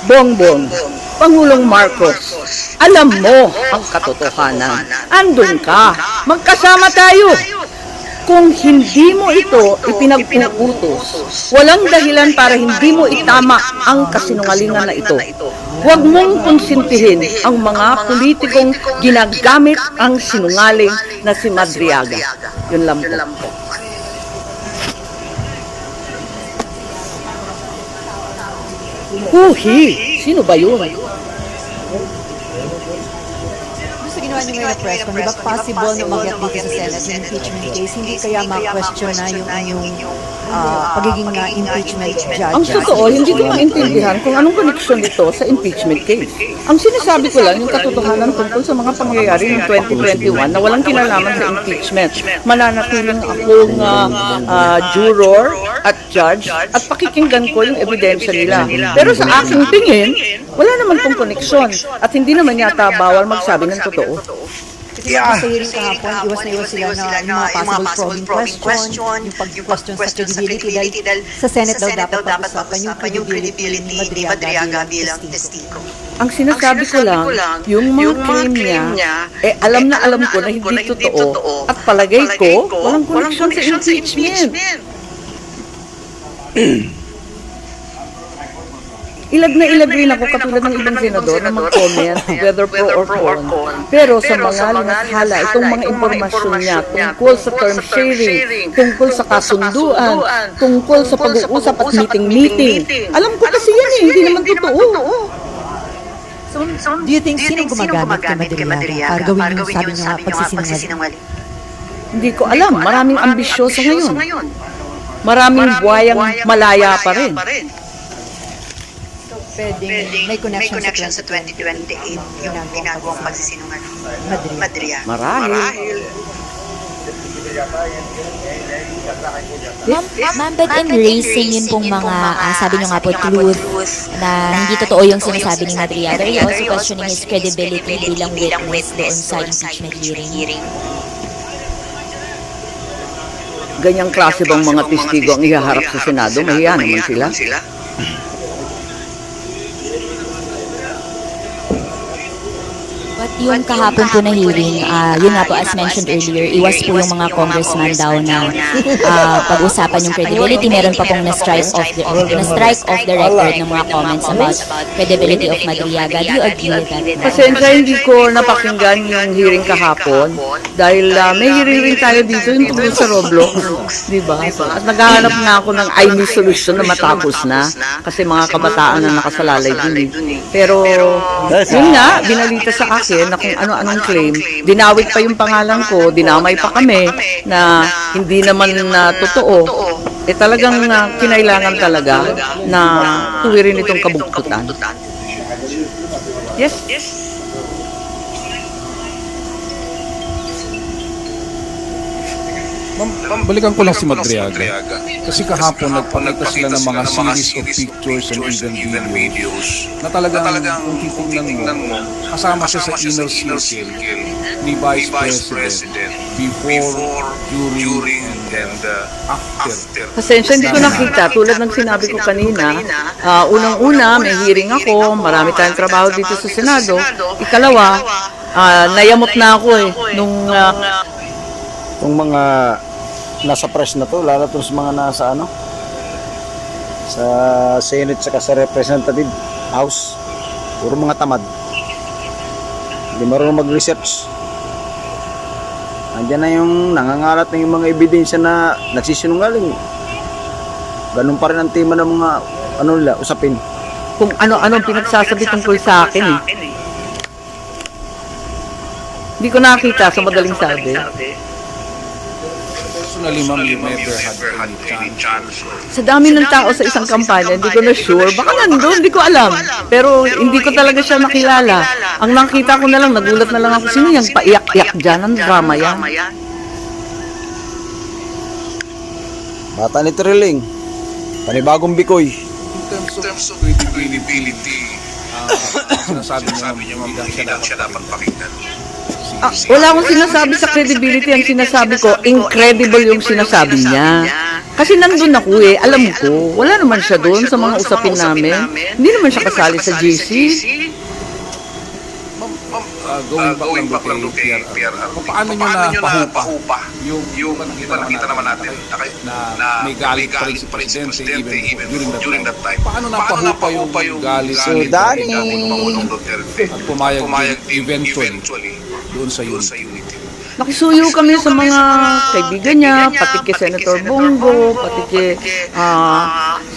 Bongbong, Pangulong Marcos, alam mo ang katotohanan. Andun ka, magkasama tayo. Kung hindi mo ito ipinag-uutos, walang dahilan para hindi mo itama ang kasinungalingan na ito. Huwag mong konsintihin ang mga politikong ginagamit ang sinungaling na si Madriaga. Yun lang po. Huhi! Sino ba yun? Sa ginawa niyo ngayon na press con, di ba possible na umakyat dito sa Senate yung impeachment case? Hindi kaya ma-question na yung pagiging impeachment judge? Ang totoo, hindi ko maintindihan kung anong koneksyon nito sa impeachment case. Ang sinasabi ko lang yung katotohanan tungkol sa mga pangyayari ng 2021 na walang kinalaman sa impeachment. Mananatiling akong juror at judge at pakikinggan ko yung ebidensya nila. Pero sa aking tingin, wala naman pong koneksyon at hindi naman yata bawal magsabi ng totoo. Kasi sa hearing kahapon, iwas na iwas sila na yung mga possible probing question, yung pag-question sa credibility dahil sa Senate daw dapat pag-usapan yung credibility ni Madriaga bilang testigo. Ang sinasabi ko lang, yung mga claim niya, alam na alam ko na hindi totoo at palagay ko, walang koneksyon sa impeachment. Ilag na ilag rin ako katulad ng ibang senador na mag-comment whether pro or con. Pero sa mga linakhala, itong mga impormasyon niya tungkol sa term sharing, tungkol sa kasunduan, tungkol sa pag-uusap at meeting-meeting. Alam ko kasi yan hindi naman totoo. So, do you think sinong gumagamit kay Madriaga para gawin yung sabi niyo nga pagsisinungaling? Hindi ko alam. Maraming ambisyoso ngayon. Maraming buhayang malaya pa rin. Pwedeng may connection sa 2028 yung ginagawang pagsisinungaling. Madriaga. Marahil. Ma'am, but in raising yun pong mga, sabi nyo nga po, truth, na hindi totoo yung sinasabi ni Madriaga, are you also questioning his credibility bilang witness doon sa impeachment hearing? Ganyang klase bang mga testigo ang ihaharap sa Senado? Mahiya naman sila. But yung kahapon po na hearing, yun nga po as mentioned earlier, iwas po yung mga congressman daw na pag-usapan yung credibility. Meron pa pong na-strike off the record ng mga comments about credibility of Madriaga. Do you agree with that? Pasensya, hindi ko napakinggan yung hearing kahapon dahil may hearing rin tayo dito yung tungkol sa Roblox. Diba? At naghahanap nga ako ng I need solution na matapos na kasi mga kabataan na nakasalalay dun eh. Pero yun nga, binalita sa akin na kung ano-anong claim, dinawit pa yung pangalan ko, dinamay pa kami na hindi naman na totoo. Talagang kinailangan talaga na tuwirin itong kabugtutan. Yes? Balikan ko lang si Madriaga. Kasi kahapon nagpakita sila ng mga series of pictures and even videos na talagang kung titignan mo, kasama siya sa inner circle ni Vice President before, during, and after. Pasensya, hindi ko nakita. Tulad ng sinabi ko kanina, unang-una, may hearing ako, marami tayong trabaho dito sa Senado. Ikalawa, nayamot na ako nung Kung mga nasa press na to, lalo to sa mga nasa sa Senate saka sa Representative House, puro mga tamad, hindi marunong mag-research. Andiyan na yung nangangalat na yung mga ebidensya na nagsisinungaling. Ganun pa rin ang tema ng mga usapin. kung ano-anong pinagsasabi tungkol sa akin Hindi ko nakita sa madaling sabi. Personally, ma'am, you never had any chance. Sa dami ng tao sa isang kampanya, hindi ko na sure. Baka nandun, hindi ko alam. Pero hindi ko talaga siya nakilala. Ang nakita ko na lang, nagulat na lang ako, sino yung paiyak-iyak dyan? Ang drama yan. Bata ni Trilling, panibagong bikoy. In terms of credibility, sinasabi niya, ma'am, hindi lang siya dapat pakinggan. Wala akong sinasabi sa credibility. Ang sinasabi ko, incredible yung sinasabi niya. Kasi nandun ako alam ko, wala naman siya doon sa mga usapin namin. Hindi naman siya kasali sa GC. Going back lang doon kay PRR. Paano nyo na pahupa yung nakita naman natin na may galit pa rin si Presidente even during that time? Paano napahupa yung galit So, ni Danny. Pangulong Duterte at pumayag eventually doon sa unity? Nakisuyo kami sa mga kaibigan niya, pati kay Senator Bongo, pati kay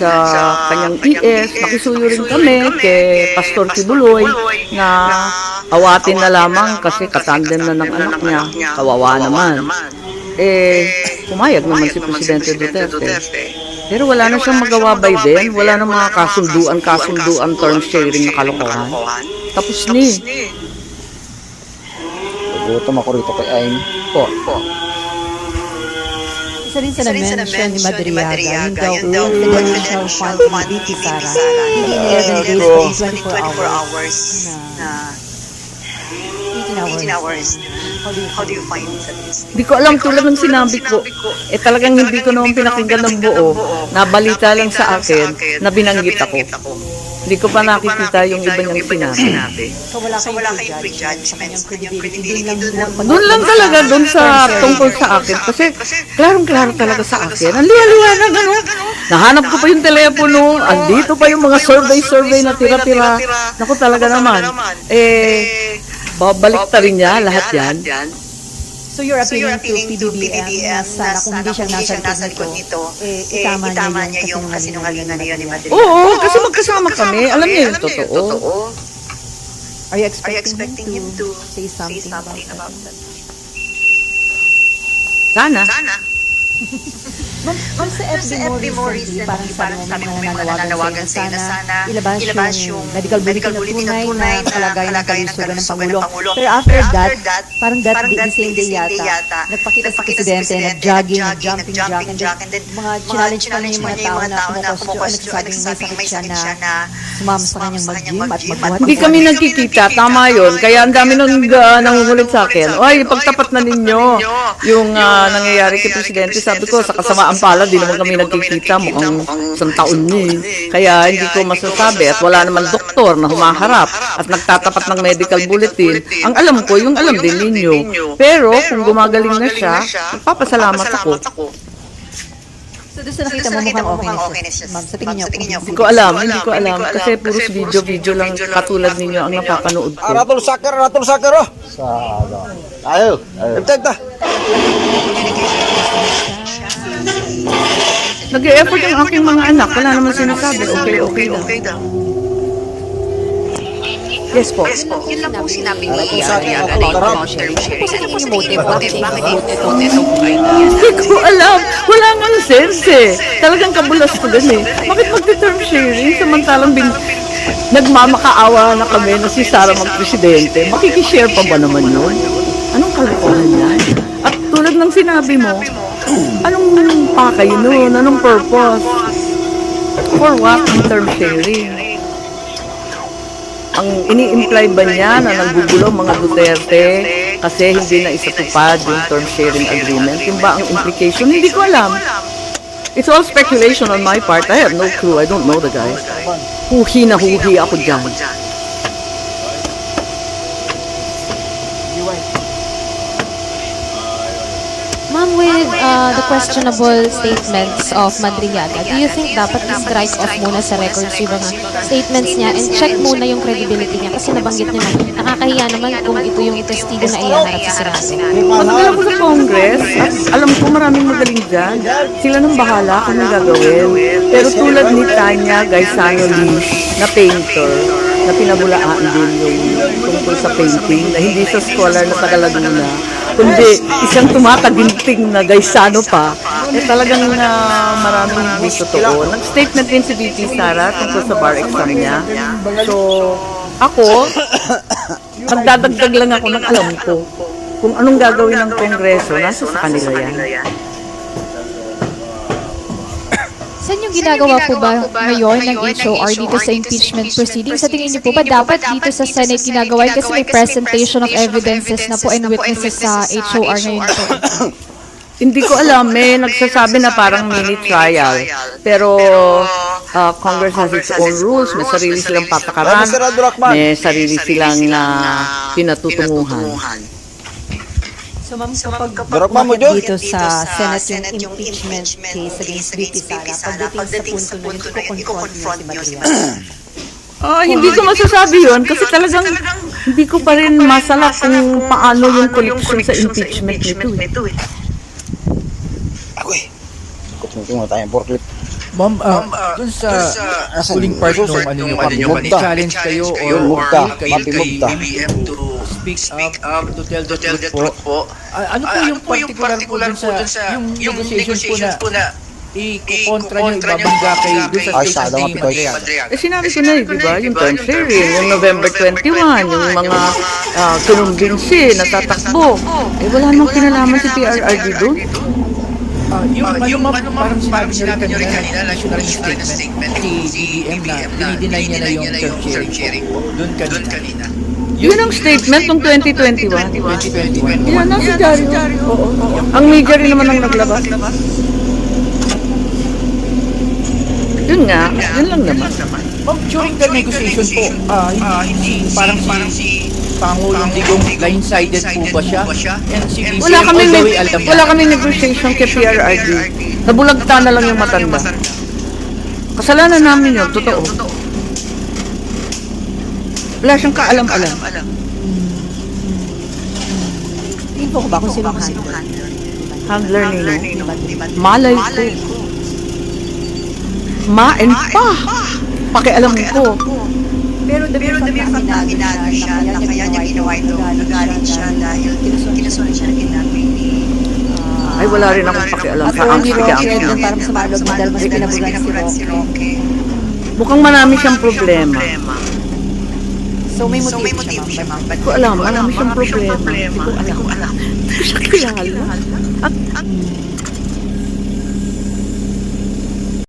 sa kanyang ES. Nakisuyo rin kami kay Pastor Tibuloy na awatin na lamang kasi katandem na ng anak niya. Kawawa naman. Pumayag naman si Presidente Duterte. Pero wala na siyang magawa by then. Wala na mga kasunduan, term sharing na kalokohan. Tapos ni. Gutom ako rito kay Aim. Isa rin sa na-mention ni Madriaga, yung daw confidential fund ni VP Sara, in 11 days, 24 hours na 18 hours. How do you find it? Hindi ko alam, tulad ng sinabi ko, talagang hindi ko naman pinakinggan ng buo. Nabalita lang sa akin na binanggit ako. Hindi ko pa nakikita yung iba niyang sinabi. So wala kayong prejudge sa kanyang credibility. Doon lang talaga, doon sa tungkol sa akin. Kasi klarong-klaro talaga sa akin. Ang liwa-liwanag, ano? Nahanap ko pa yung telepono. Andito pa yung mga survey na tira-tira. Naku talaga naman. Babalik ta rin niya lahat yan. So you're appealing to PBBM na sana kung hindi siya nasa likod nito, itama niya yung kasinungalingan na yun ni Madrid. Oo, kasi magkasama kami. Alam niya yung totoo. Are you expecting him to say something about that? Sana. Ma'am, sa FB mo recently, parang sabi mo mga nananawagan sa'yo na sana ilabas yung medical bulletin na tunay na kalagayan ng kalusugan ng Pangulo. Pero after that, parang that the same day yata, nagpakita si Presidente, nag-jogging, jumping jack, and then mga challenge pa niya yung mga tao na nagsasabing may sakit siya na sumama sa kanyang mag-gym at magbuhat. Hindi kami nagkikita, tama yun. Kaya ang dami nang nangungulit sa akin. Oy, pagtapat na ninyo yung nangyayari kay Presidente. Sabi ko, sa kasamaan pala, di naman kami nagkikita. Mukhang isang taon niya. Kaya hindi ko masasabi. At wala naman doktor na humaharap at nagtatapat ng medical bulletin. Ang alam ko, yung alam din ninyo. Pero kung gumagaling na siya, magpapasalamat ako. So doon sa nakita mo mukhang okay na siya. Ma'am, sa tingin niyo? Hindi ko alam. Kasi puros video lang katulad ninyo ang napapanood ko. Ratul Sakar, oh. Ayo. Ito. Nag-e-effort yung aking mga anak. Wala naman sinasabi. Okay daw. Yes po. Yun lang po sinabi ni Madriaga na about term sharing. Ano po sa tingin yung motive? Bakit itong Hindi ko alam. Wala nga sense Talagang kabulas ko din Bakit magti-term sharing? Samantalang nagmamakaawa na kami na si Sara mag-presidente. Makikishare pa ba naman yun? Anong kalokohan yan? At tulad ng sinabi mo, anong pakay nun? Anong purpose? For what ang term sharing? Ang ini-imply ba niya na nanggugulo mga Duterte kasi hindi na isatupad yung term sharing agreement? Yung ba ang implication? Hindi ko alam. It's all speculation on my part. I have no clue. I don't know the guy. Huhi na huhi ako dyan. Ma'am, with the questionable statements of Madriaga, do you think dapat i-strike off muna sa records yung mga statements niya and check muna yung credibility niya? Kasi nabanggit niya na nakakahiya naman kung ito yung testigo na iyaharap sa Senado. Matagal ako sa Congress at alam ko maraming magaling dyan. Sila nang bahala kung anong gagawin. Pero tulad ni Tanya Gaisano Lee na painter, na pinabulaan din yung tungkol sa painting na hindi sa scholar na taga Laguna, kundi isang tumataginting na Gaisano pa, talagang maraming hindi totoo. Nag-statement din si VP Sara tungkol sa bar exam niya. So, ako, magdadagdag lang ako ng alam ko. Kung anong gagawin ng Kongreso, nasa sa kanila yan. Saan yung ginagawa po ba ngayon ng HOR dito sa impeachment proceedings? Sa tingin niyo po ba dapat dito sa Senate ginagawa kasi may presentation of evidences na po and witnesses sa HOR ngayon po? Hindi ko alam, may nagsasabi na parang mini trial. Pero Congress has its own rules, may sarili silang patakaran, Mr. Abdurrahman. may sarili silang pinatutunguhan. So ma'am, kapag Abdurrahman mo, umakyat Jun. dito sa Senate yung impeachment case against VP Sara, pagdating sa punto na yun, i-confront niyo si Madriaga. Hindi ko masasabi yun kasi talagang hindi ko pa rin masala kung paano yung collection sa impeachment nito. Ako eh. Kung na tayong forklift. Ma'am, dun sa huling part nung ano nyo kanina, Mugta. challenge kayo Yun, or mugta. kayo Mapi kay mugta. BBM to speak up, to tell the truth po. Ano po yung particular po dun sa yung negotiations po na i-kontra nyo, ibabangga kayo dun sa Ay, statement sada ni mapikoy. Madriaga? Sinabi ko na di ba, yung turn sharing, yung November 21, yung mga kinumbinsi, natatakbo. Wala namang kinalaman si PRRD doon. Yung parang sinabi nyo rin kanina, national statement si BBM na dinideny niya na yung term sharing po. Doon kanina. Yun ang statement ng 2021. 2021. Yan ang si Dario. Oo. Ang media rin naman ang naglabas. Yun nga, yun lang naman. Ma'am, during the negotiation po, hindi parang si Pangulong Digong blindsided po ba siya? And si BBM Wala kaming, all the way alam wala kaming negotiation kay PRRD. Nabulagta na lang yung matanda. Kasalanan namin yun, totoo. Wala siyang kaalam-alam. Info ko ba kung sino ang handler? Handler nino. Malay ko. Ma and pa. Pakialam ko. Pero the mere fact na aminado siya na kaya niya ginawa ito, nagalit siya dahil kinusunan siya ng kidnapping ni Ay, wala rin akong pakialam sa Attorney Roque, angst at niya. parang sa malog mo dahil mas kinabugan si Roque. Mukhang marami siyang problema. So may motive siya, ma'am. Hindi ko alam, marami siyang problema. Hindi ko alam. Hindi ko siya kilala. At